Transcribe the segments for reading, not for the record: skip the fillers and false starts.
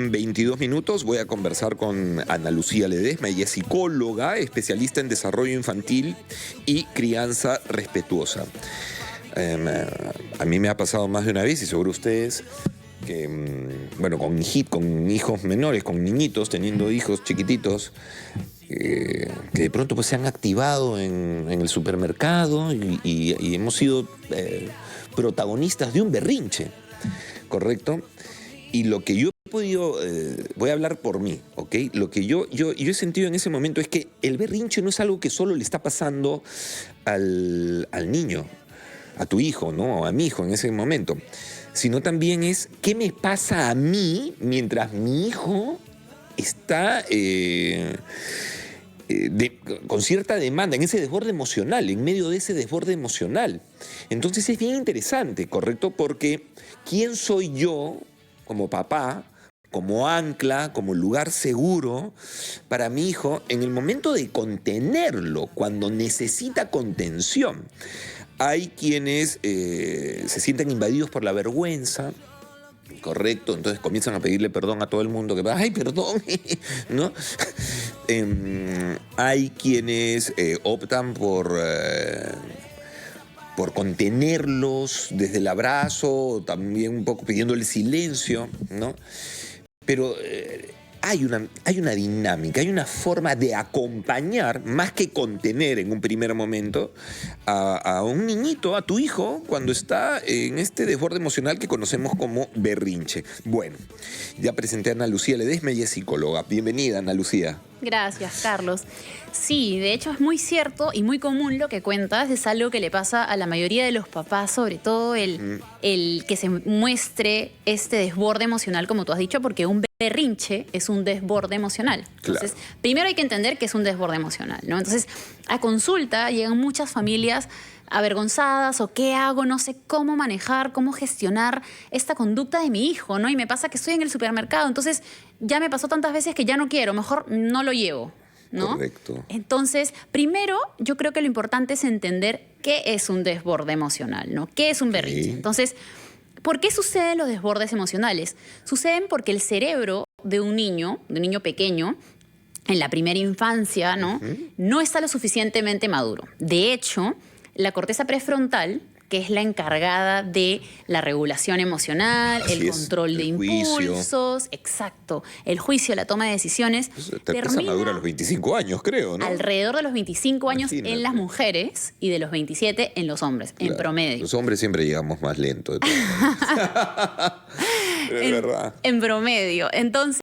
en 22 minutos voy a conversar con Ana Lucía Ledesma. Ella es psicóloga, especialista en desarrollo infantil y crianza respetuosa. A mí me ha pasado más de una vez, y seguro ustedes, que, bueno, con hijos menores, con niñitos, teniendo hijos chiquititos, que de pronto pues se han activado en el supermercado y hemos sido protagonistas de un berrinche, ¿correcto? Y lo que yo he podido, voy a hablar por mí, ¿ok? Lo que yo he sentido en ese momento es que el berrinche no es algo que solo le está pasando al niño, a tu hijo, ¿no? O a mi hijo en ese momento, sino también es qué me pasa a mí mientras mi hijo está con cierta demanda, en ese desborde emocional, en medio de ese desborde emocional. Entonces es bien interesante, ¿correcto? Porque ¿quién soy yo como papá, como ancla, como lugar seguro para mi hijo en el momento de contenerlo, cuando necesita contención? Hay quienes se sienten invadidos por la vergüenza, correcto, entonces comienzan a pedirle perdón a todo el mundo, que ay, perdón, ¿no? Hay quienes optan por contenerlos desde el abrazo, también un poco pidiendo el silencio, ¿no? Pero hay una dinámica, hay una forma de acompañar, más que contener en un primer momento, a un niñito, a tu hijo, cuando está en este desborde emocional que conocemos como berrinche. Bueno, ya presenté a Ana Lucía Ledesma, ella es psicóloga. Bienvenida, Ana Lucía. Gracias, Carlos. Sí, de hecho es muy cierto y muy común lo que cuentas. Es algo que le pasa a la mayoría de los papás, sobre todo el que se muestre este desborde emocional, como tú has dicho, porque un berrinche es un desborde emocional. Entonces, primero hay que entender que es un desborde emocional, ¿no? Entonces, a consulta llegan muchas familias avergonzadas o qué hago, no sé cómo manejar, cómo gestionar esta conducta de mi hijo, ¿no? Y me pasa que estoy en el supermercado, entonces ya me pasó tantas veces que ya no quiero, mejor no lo llevo, ¿no? Correcto. Entonces, primero, yo creo que lo importante es entender qué es un desborde emocional, ¿no? ¿Qué es un berrinche? Sí. Entonces, ¿por qué suceden los desbordes emocionales? Suceden porque el cerebro de un niño pequeño, en la primera infancia, ¿no? No está lo suficientemente maduro. De hecho, la corteza prefrontal, que es la encargada de la regulación emocional, el control de impulsos, exacto, el juicio, la toma de decisiones, termina madura a los 25 años, creo, ¿no? Alrededor de los 25 años en las mujeres y de los 27 en los hombres, en promedio. Los hombres siempre llegamos más lento. Es verdad. En promedio. Entonces,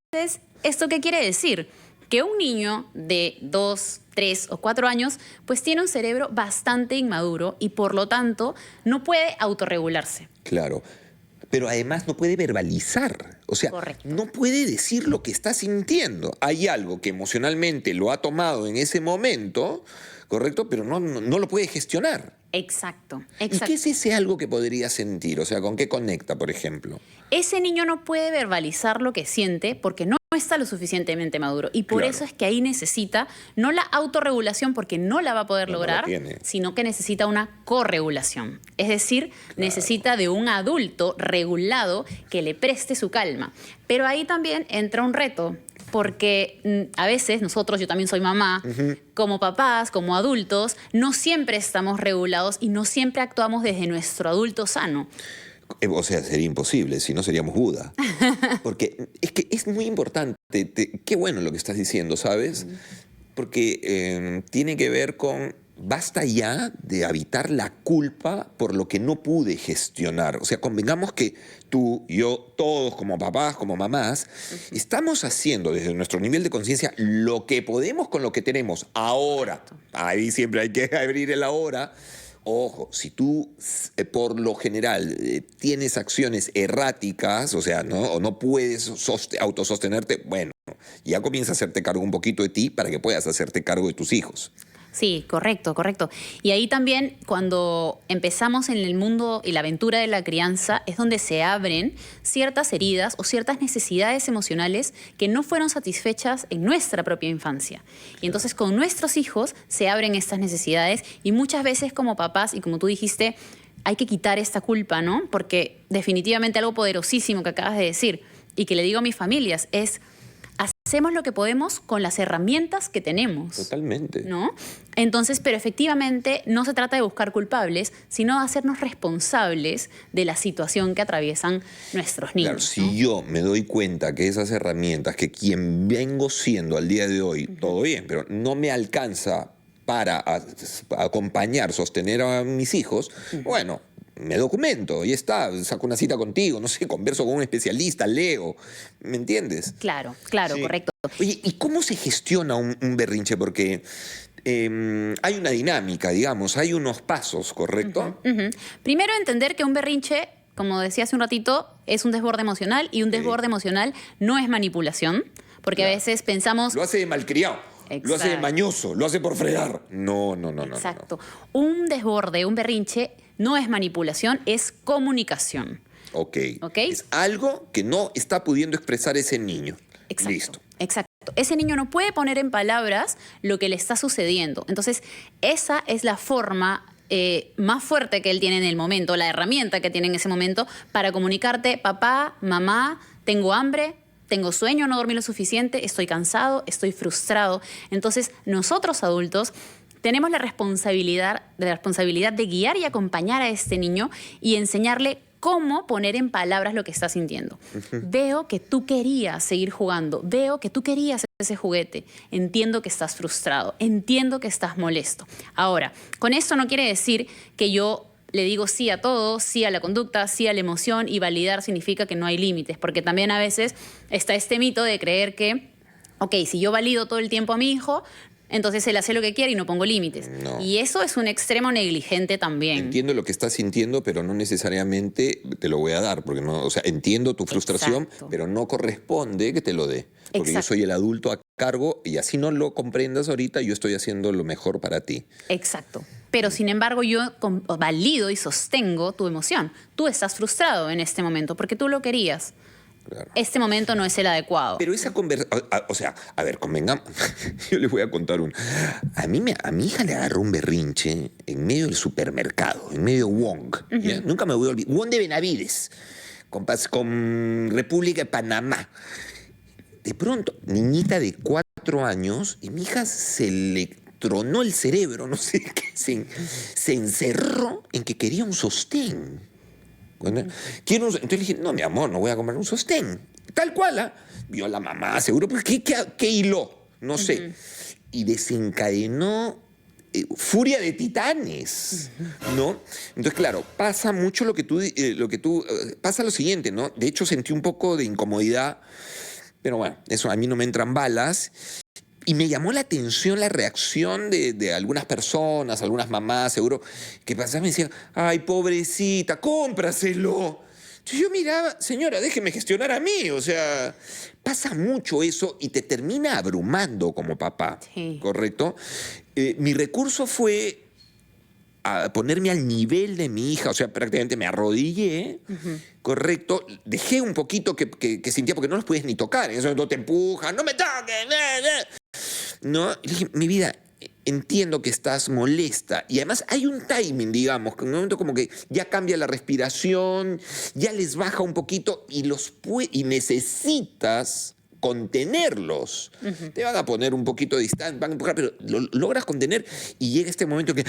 ¿esto qué quiere decir? Que un niño de 2, 3 o 4 años pues tiene un cerebro bastante inmaduro y por lo tanto no puede autorregularse. Claro, pero además no puede verbalizar, o sea, no puede decir lo que está sintiendo. Hay algo que emocionalmente lo ha tomado en ese momento, ¿correcto? Pero no lo puede gestionar. Exacto. ¿Y qué es ese algo que podría sentir? O sea, ¿con qué conecta, por ejemplo? Ese niño no puede verbalizar lo que siente porque no está lo suficientemente maduro. Y por eso es que ahí necesita no la autorregulación, porque no la va a poder lograr, sino que necesita una corregulación. Es decir, necesita de un adulto regulado que le preste su calma. Pero ahí también entra un reto. Porque a veces nosotros, yo también soy mamá, como papás, como adultos, no siempre estamos regulados y no siempre actuamos desde nuestro adulto sano. O sea, sería imposible, si no seríamos Buda. Porque es que es muy importante, qué bueno lo que estás diciendo, ¿sabes? Porque tiene que ver con, basta ya de habitar la culpa por lo que no pude gestionar. O sea, convengamos que tú, yo, todos como papás, como mamás, estamos haciendo desde nuestro nivel de conciencia lo que podemos con lo que tenemos ahora. Ahí siempre hay que abrir el ahora. Ojo, si tú por lo general tienes acciones erráticas, o sea, o no puedes autosostenerte, bueno, ya comienza a hacerte cargo un poquito de ti para que puedas hacerte cargo de tus hijos. Sí, correcto, correcto. Y ahí también cuando empezamos en el mundo y la aventura de la crianza es donde se abren ciertas heridas o ciertas necesidades emocionales que no fueron satisfechas en nuestra propia infancia. Y entonces con nuestros hijos se abren estas necesidades y muchas veces como papás, y como tú dijiste, hay que quitar esta culpa, ¿no? Porque definitivamente algo poderosísimo que acabas de decir, y que le digo a mis familias es: hacemos lo que podemos con las herramientas que tenemos. Totalmente. ¿No? Entonces, pero efectivamente no se trata de buscar culpables, sino de hacernos responsables de la situación que atraviesan nuestros niños. Claro, si yo me doy cuenta que esas herramientas, que quien vengo siendo al día de hoy, todo bien, pero no me alcanza para acompañar, sostener a mis hijos, bueno, me documento, y está, saco una cita contigo, no sé, converso con un especialista, leo, ¿me entiendes? Claro, Sí. correcto. Oye, ¿y cómo se gestiona un berrinche? Porque hay una dinámica, digamos, hay unos pasos, ¿correcto? Primero, entender que un berrinche, como decía hace un ratito, es un desborde emocional, y un desborde emocional no es manipulación, porque a veces pensamos... Lo hace de malcriado, lo hace de mañoso, lo hace por fregar. No. Exacto. Un desborde, un berrinche, no es manipulación, es comunicación. Ok. ¿Ok? Es algo que no está pudiendo expresar ese niño. Exacto. Listo. Exacto. Ese niño no puede poner en palabras lo que le está sucediendo. Entonces, esa es la forma más fuerte que él tiene en el momento, la herramienta que tiene en ese momento para comunicarte: papá, mamá, tengo hambre, tengo sueño, no dormí lo suficiente, estoy cansado, estoy frustrado. Entonces, nosotros adultos tenemos la responsabilidad de guiar y acompañar a este niño y enseñarle cómo poner en palabras lo que está sintiendo. Veo que tú querías seguir jugando, veo que tú querías ese juguete, entiendo que estás frustrado, entiendo que estás molesto. Ahora, con esto no quiere decir que yo le digo sí a todo, sí a la conducta, sí a la emoción, y validar significa que no hay límites, porque también a veces está este mito de creer que, ok, si yo valido todo el tiempo a mi hijo, entonces él hace lo que quiere y no pongo límites. No. Y eso es un extremo negligente también. Entiendo lo que estás sintiendo, pero no necesariamente te lo voy a dar, porque no, o sea, entiendo tu frustración, Exacto. pero no corresponde que te lo dé, porque yo Exacto. soy el adulto a cargo, y así no lo comprendas ahorita, yo estoy haciendo lo mejor para ti. Exacto. Pero sin embargo yo valido y sostengo tu emoción. Tú estás frustrado en este momento porque tú lo querías. Claro. Este momento no es el adecuado. Pero esa conversación, o sea, a ver, convengamos, yo les voy a contar a mi hija le agarró un berrinche en medio del supermercado, en medio de Wong. ¿Ya? Nunca me voy a olvidar. Wong de Benavides, con República de Panamá. De pronto, niñita de 4 años, y mi hija se le tronó el cerebro, no sé qué, se encerró en que quería un sostén. Entonces le dije: no, mi amor, no voy a comprar un sostén. Tal cual, ¿ah? Vio a la mamá, seguro, pues, ¿qué hiló? No sé. Y desencadenó furia de titanes, ¿no? Entonces, claro, pasa mucho pasa lo siguiente, ¿no? De hecho, sentí un poco de incomodidad, pero bueno, eso a mí no me entran balas. Y me llamó la atención la reacción de algunas personas, algunas mamás, seguro, que pasaban y me decían: ay, pobrecita, cómpraselo. Yo miraba: señora, déjeme gestionar a mí. O sea, pasa mucho eso y te termina abrumando como papá, Sí. ¿correcto? Mi recurso fue a ponerme al nivel de mi hija, o sea, prácticamente me arrodillé, correcto, dejé un poquito que sentía, porque no los puedes ni tocar, eso no te empujan, no me toques, ¿no? Y le dije: mi vida, entiendo que estás molesta, y además hay un timing, digamos, que en un momento como que ya cambia la respiración, ya les baja un poquito y necesitas contenerlos. Te van a poner un poquito de distancia, van a empujar, pero lo logras contener, y llega este momento que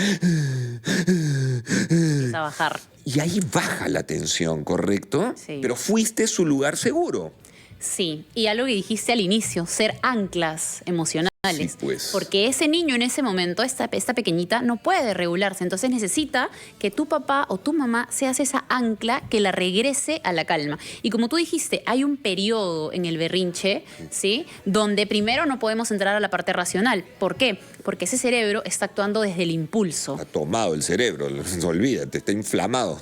Empieza a bajar. y ahí baja la tensión, ¿correcto? Sí. Pero fuiste su lugar seguro. Sí, y algo que dijiste al inicio, ser anclas emocionales. Sí, pues. Porque ese niño en ese momento, esta pequeñita, no puede regularse. Entonces necesita que tu papá o tu mamá seas esa ancla que la regrese a la calma. Y como tú dijiste, hay un periodo en el berrinche, ¿sí?, donde primero no podemos entrar a la parte racional. ¿Por qué? Porque ese cerebro está actuando desde el impulso. Ha tomado el cerebro, olvídate, está inflamado.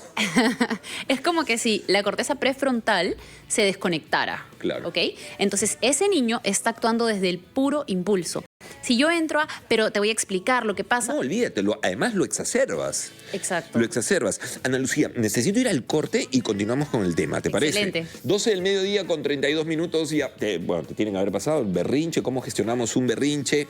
Es como que si la corteza prefrontal se desconectara. Claro. ¿Ok? Entonces, ese niño está actuando desde el puro impulso. Si yo entro pero te voy a explicar lo que pasa. No, olvídate, además lo exacerbas. Exacto. Lo exacerbas. Ana Lucía, necesito ir al corte y continuamos con el tema, ¿te parece? Excelente. 12 del mediodía con 32 minutos. Ya, te tienen que haber pasado el berrinche, cómo gestionamos un berrinche.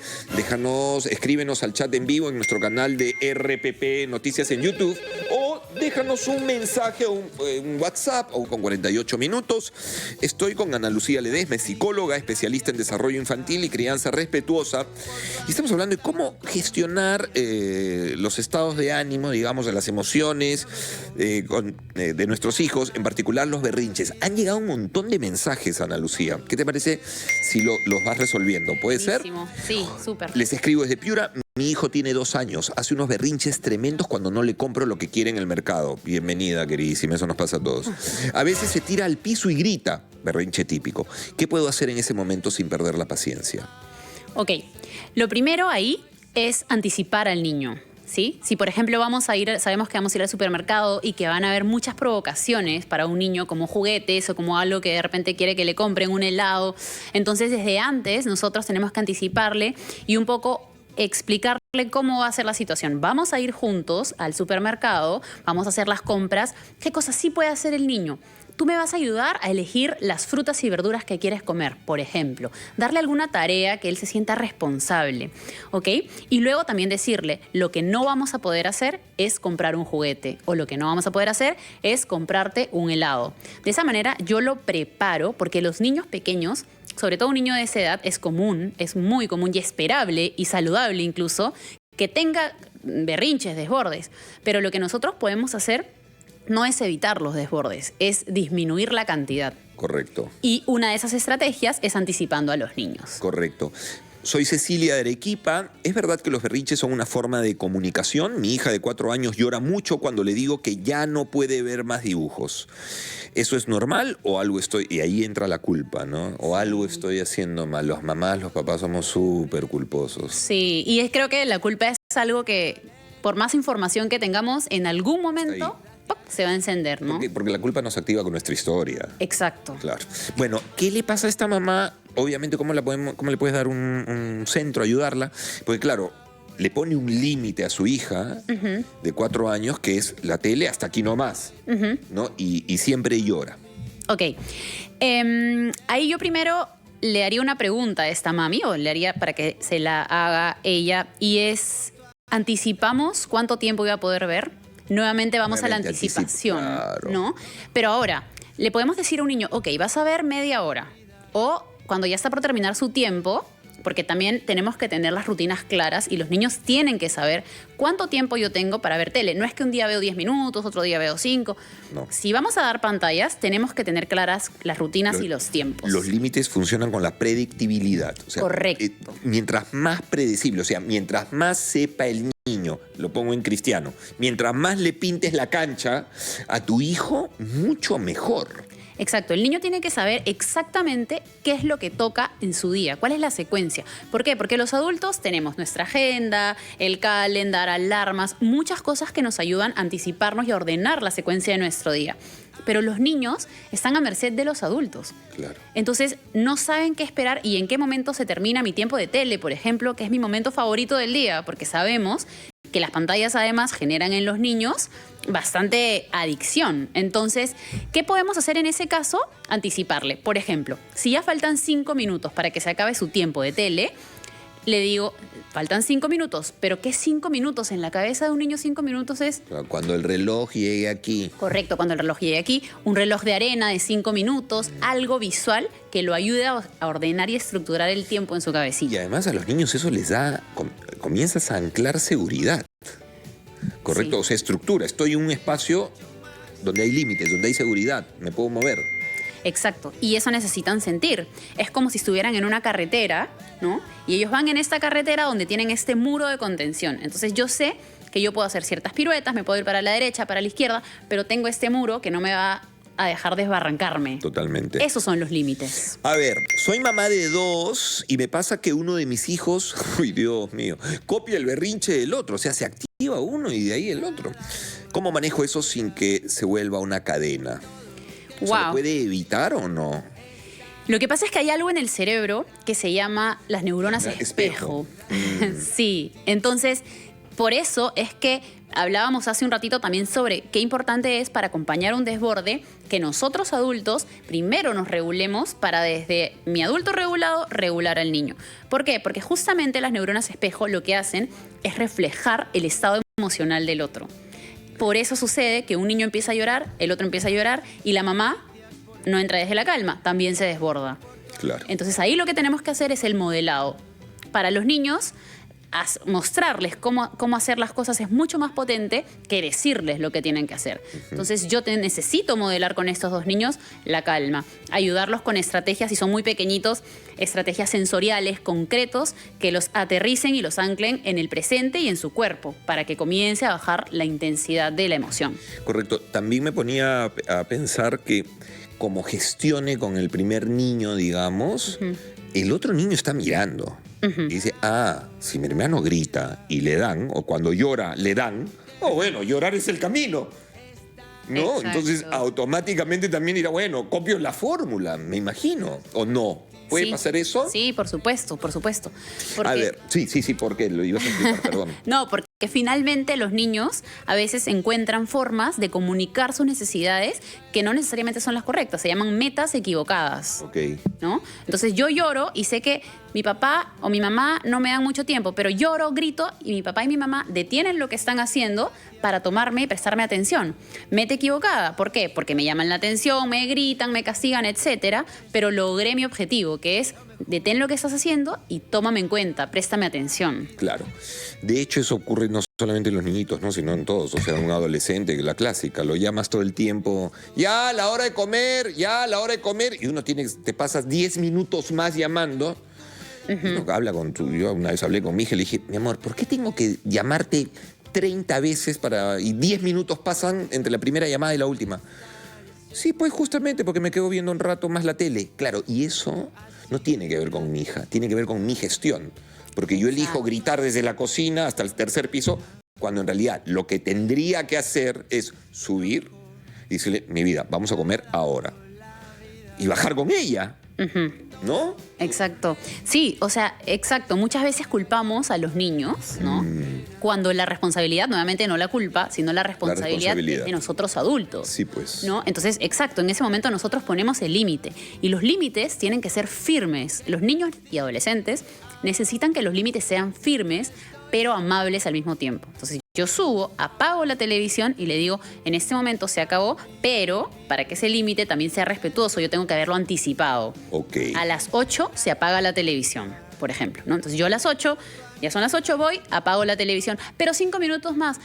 Escríbenos al chat en vivo en nuestro canal de RPP Noticias en YouTube, o déjanos un mensaje, un WhatsApp o con 48 minutos. Estoy con Ana Lucía Ledesma, psicóloga, especialista en desarrollo infantil y crianza respetuosa. Y estamos hablando de cómo gestionar los estados de ánimo, digamos, de las emociones de nuestros hijos, en particular los berrinches. Han llegado un montón de mensajes, Ana Lucía. ¿Qué te parece si los vas resolviendo? ¿Puede Buenísimo. ser? Sí, súper. Les escribo desde Piura. Mi hijo tiene 2 años, hace unos berrinches tremendos cuando no le compro lo que quiere en el mercado. Bienvenida, queridísima, eso nos pasa a todos. A veces se tira al piso y grita, berrinche típico. ¿Qué puedo hacer en ese momento sin perder la paciencia? Ok, lo primero ahí es anticipar al niño, ¿sí? Si, por ejemplo, sabemos que vamos a ir al supermercado y que van a haber muchas provocaciones para un niño, como juguetes o como algo que de repente quiere que le compren, un helado. Entonces, desde antes, nosotros tenemos que anticiparle y un poco explicarle cómo va a ser la situación. Vamos a ir juntos al supermercado, vamos a hacer las compras. ¿Qué cosas sí puede hacer el niño? Tú me vas a ayudar a elegir las frutas y verduras que quieres comer, por ejemplo. Darle alguna tarea que él se sienta responsable, ¿ok? Y luego también decirle, lo que no vamos a poder hacer es comprar un juguete, o lo que no vamos a poder hacer es comprarte un helado. De esa manera yo lo preparo, porque los niños pequeños, sobre todo un niño de esa edad, es muy común y esperable y saludable incluso, que tenga berrinches, desbordes. Pero lo que nosotros podemos hacer no es evitar los desbordes, es disminuir la cantidad. Correcto. Y una de esas estrategias es anticipando a los niños. Correcto. Soy Cecilia de Arequipa. ¿Es verdad que los berrinches son una forma de comunicación? Mi hija de 4 años llora mucho cuando le digo que ya no puede ver más dibujos. ¿Eso es normal o algo estoy...? Y ahí entra la culpa, ¿no? O algo estoy haciendo mal. Los mamás, los papás somos súper culposos. Sí, y creo que la culpa es algo que, por más información que tengamos, en algún momento ¡pop!, se va a encender, ¿no? Porque la culpa nos activa con nuestra historia. Exacto. Claro. Bueno, ¿qué le pasa a esta mamá? Obviamente, ¿cómo le puedes dar un centro, ayudarla? Porque claro, le pone un límite a su hija de 4 años, que es la tele hasta aquí nomás, ¿no? Y siempre llora. Ok. Ahí yo primero le haría una pregunta a esta mami, o le haría para que se la haga ella, y es, ¿anticipamos cuánto tiempo voy a poder ver? Nuevamente vamos a la anticipación, claro, ¿no? Pero ahora, le podemos decir a un niño, ok, vas a ver media hora, o cuando ya está por terminar su tiempo, porque también tenemos que tener las rutinas claras y los niños tienen que saber cuánto tiempo yo tengo para ver tele. No es que un día veo 10 minutos, otro día veo 5. No. Si vamos a dar pantallas, tenemos que tener claras las rutinas y los tiempos. Los límites funcionan con la predictibilidad. O sea, correcto. Mientras más predecible, o sea, mientras más sepa el niño, lo pongo en cristiano, mientras más le pintes la cancha a tu hijo, mucho mejor. Exacto, el niño tiene que saber exactamente qué es lo que toca en su día, cuál es la secuencia. ¿Por qué? Porque los adultos tenemos nuestra agenda, el calendar, alarmas, muchas cosas que nos ayudan a anticiparnos y a ordenar la secuencia de nuestro día. Pero los niños están a merced de los adultos. Claro. Entonces no saben qué esperar y en qué momento se termina mi tiempo de tele, por ejemplo, que es mi momento favorito del día, porque sabemos que las pantallas además generan en los niños bastante adicción. Entonces, ¿qué podemos hacer en ese caso? Anticiparle. Por ejemplo, si ya faltan 5 minutos para que se acabe su tiempo de tele, le digo, faltan 5 minutos, pero ¿qué 5 minutos? En la cabeza de un niño 5 minutos es... Cuando el reloj llegue aquí. Correcto, cuando el reloj llegue aquí, un reloj de arena de 5 minutos, algo visual que lo ayude a ordenar y estructurar el tiempo en su cabecilla. Y además a los niños eso les da, comienzas a anclar seguridad. Correcto, Sí. o sea, estructura. Estoy en un espacio donde hay límites, donde hay seguridad, me puedo mover. Exacto, y eso necesitan sentir. Es como si estuvieran en una carretera, ¿no? Y ellos van en esta carretera donde tienen este muro de contención. Entonces yo sé que yo puedo hacer ciertas piruetas, me puedo ir para la derecha, para la izquierda, pero tengo este muro que no me va a dejar desbarrancarme. Totalmente. Esos son los límites. A ver, soy mamá de 2 y me pasa que uno de mis hijos, uy Dios mío, copia el berrinche del otro, o sea, se activa uno y de ahí el otro. ¿Cómo manejo eso sin que se vuelva una cadena? ¿Se lo puede evitar o no? Lo que pasa es que hay algo en el cerebro que se llama las neuronas espejo. Sí, entonces por eso es que hablábamos hace un ratito también sobre qué importante es para acompañar un desborde que nosotros adultos primero nos regulemos para desde mi adulto regulado regular al niño. ¿Por qué? Porque justamente las neuronas espejo lo que hacen es reflejar el estado emocional del otro. Por eso sucede que un niño empieza a llorar, el otro empieza a llorar y la mamá no entra desde la calma, también se desborda. Claro. Entonces ahí lo que tenemos que hacer es el modelado. Para los niños, mostrarles cómo hacer las cosas es mucho más potente que decirles lo que tienen que hacer. Entonces yo necesito modelar con estos dos niños la calma, ayudarlos con estrategias, si son muy pequeñitos, estrategias sensoriales, concretos, que los aterricen y los anclen en el presente y en su cuerpo, para que comience a bajar la intensidad de la emoción. Correcto. También me ponía a pensar que como gestione con el primer niño, digamos, el otro niño está mirando. Y dice, si mi hermano grita y le dan, o cuando llora le dan, bueno, llorar es el camino. ¿No? Exacto. Entonces automáticamente también dirá, bueno, copio la fórmula, me imagino. ¿O no? ¿Puede pasar eso? Sí, por supuesto, por supuesto. A ver, sí, ¿por qué? Lo ibas a explicar, perdón. No, porque finalmente los niños a veces encuentran formas de comunicar sus necesidades que no necesariamente son las correctas, se llaman metas equivocadas. Ok. ¿No? Entonces yo lloro y sé que mi papá o mi mamá no me dan mucho tiempo, pero lloro, grito y mi papá y mi mamá detienen lo que están haciendo para tomarme y prestarme atención. Meta equivocada, ¿por qué? Porque me llaman la atención, me gritan, me castigan, etcétera, pero logré mi objetivo, que es detén lo que estás haciendo y tómame en cuenta, préstame atención. Claro. De hecho, eso ocurre no solamente en los niñitos, ¿no? Sino en todos. O sea, un adolescente, la clásica, lo llamas todo el tiempo, ya, la hora de comer, ya, la hora de comer, y uno te pasas 10 minutos más llamando. Uno habla yo una vez hablé con mi hija y le dije, mi amor, ¿por qué tengo que llamarte 30 veces y 10 minutos pasan entre la primera llamada y la última? Sí, pues justamente porque me quedo viendo un rato más la tele. Claro, y eso no tiene que ver con mi hija, tiene que ver con mi gestión. Porque yo elijo gritar desde la cocina hasta el tercer piso, cuando en realidad lo que tendría que hacer es subir y decirle, mi vida, vamos a comer ahora. Y bajar con ella, ¿no? Exacto. Sí, o sea, exacto. Muchas veces culpamos a los niños, ¿no? Cuando la responsabilidad, nuevamente no la culpa, sino la responsabilidad es de nosotros adultos. Sí, pues. ¿No? Entonces, exacto, en ese momento nosotros ponemos el límite. Y los límites tienen que ser firmes. Los niños y adolescentes necesitan que los límites sean firmes, pero amables al mismo tiempo. Entonces, yo subo, apago la televisión y le digo, en este momento se acabó, pero para que ese límite también sea respetuoso, yo tengo que haberlo anticipado. Ok. A las 8 se apaga la televisión, por ejemplo, ¿no? Entonces yo a las 8, ya son las 8, voy, apago la televisión, pero 5 minutos más.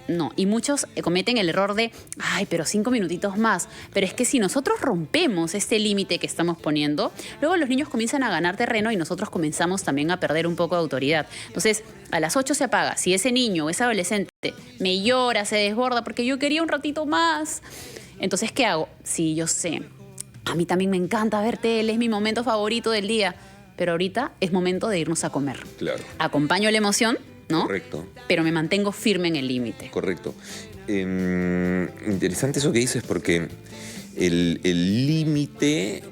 No, y muchos cometen el error de, pero 5 minutitos más. Pero es que si nosotros rompemos este límite que estamos poniendo, luego los niños comienzan a ganar terreno y nosotros comenzamos también a perder un poco de autoridad. Entonces, a las 8 se apaga. Si ese niño o ese adolescente me llora, se desborda porque yo quería un ratito más, entonces, ¿qué hago? Sí, yo sé, a mí también me encanta ver tele, es mi momento favorito del día, pero ahorita es momento de irnos a comer. Claro. Acompaño la emoción, ¿no? Correcto. Pero me mantengo firme en el límite. Correcto. Interesante eso que dices porque el límite,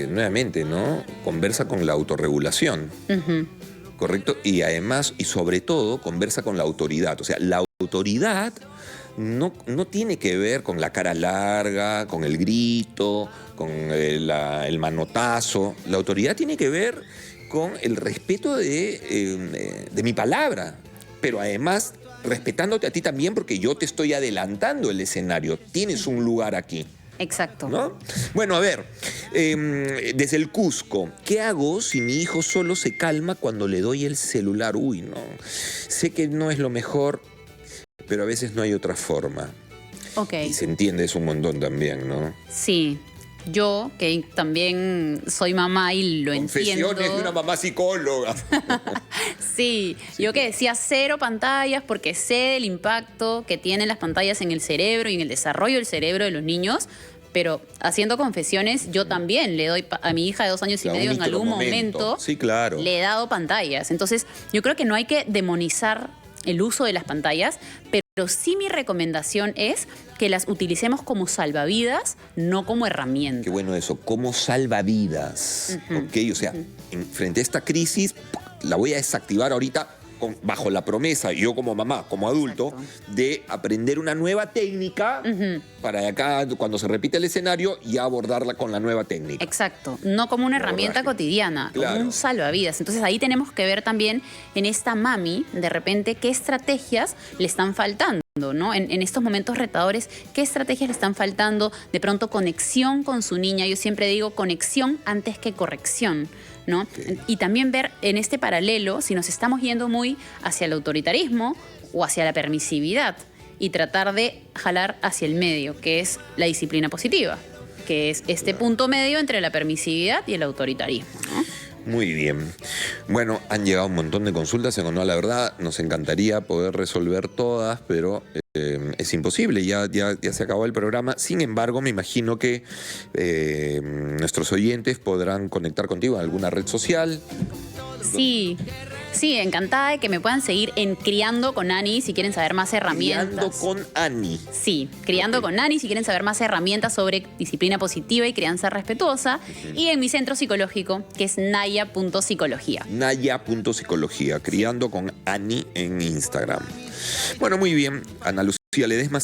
nuevamente, ¿no? Conversa con la autorregulación. Correcto. Y además, y sobre todo, conversa con la autoridad. O sea, la autoridad no tiene que ver con la cara larga, con el grito, con el manotazo. La autoridad tiene que ver con el respeto de mi palabra, pero además respetándote a ti también porque yo te estoy adelantando el escenario. Tienes un lugar aquí. Exacto. ¿No? Bueno, a ver, desde el Cusco, ¿qué hago si mi hijo solo se calma cuando le doy el celular? Uy, no. Sé que no es lo mejor, pero a veces no hay otra forma. Ok. Y se entiende eso un montón también, ¿no? Sí. Yo, que también soy mamá y lo entiendo. Confesiones de una mamá psicóloga. Sí, yo que decía 0 pantallas porque sé del impacto que tienen las pantallas en el cerebro y en el desarrollo del cerebro de los niños, pero haciendo confesiones, yo también le doy a mi hija de 2 años y medio en algún momento, sí, claro, le he dado pantallas. Entonces, yo creo que no hay que demonizar el uso de las pantallas, pero sí mi recomendación es que las utilicemos como salvavidas, no como herramienta. Qué bueno eso, como salvavidas. ¿Ok? O sea, frente a esta crisis, la voy a desactivar ahorita bajo la promesa, yo como mamá, como adulto, de aprender una nueva técnica para acá, cuando se repite el escenario, ya abordarla con la nueva técnica. Exacto, no como una herramienta cotidiana, como un salvavidas. Entonces ahí tenemos que ver también en esta mami, de repente, qué estrategias le están faltando. ¿no? En estos momentos retadores, ¿qué estrategias le están faltando? De pronto, conexión con su niña. Yo siempre digo conexión antes que corrección, ¿no? Okay. Y también ver en este paralelo si nos estamos yendo muy hacia el autoritarismo o hacia la permisividad y tratar de jalar hacia el medio, que es la disciplina positiva, que es este punto medio entre la permisividad y el autoritarismo, ¿no? Muy bien. Bueno, han llegado un montón de consultas. En honor a la verdad, nos encantaría poder resolver todas, pero es imposible. Ya se acabó el programa. Sin embargo, me imagino que nuestros oyentes podrán conectar contigo en alguna red social. Sí, encantada de que me puedan seguir en Criando con Ani si quieren saber más herramientas. Criando con Ani. Sí, Criando con Ani si quieren saber más herramientas sobre disciplina positiva y crianza respetuosa. Y en mi centro psicológico, que es naya.psicología. Naya.psicología. Criando con Ani en Instagram. Bueno, muy bien. Ana Lucía Ledesma.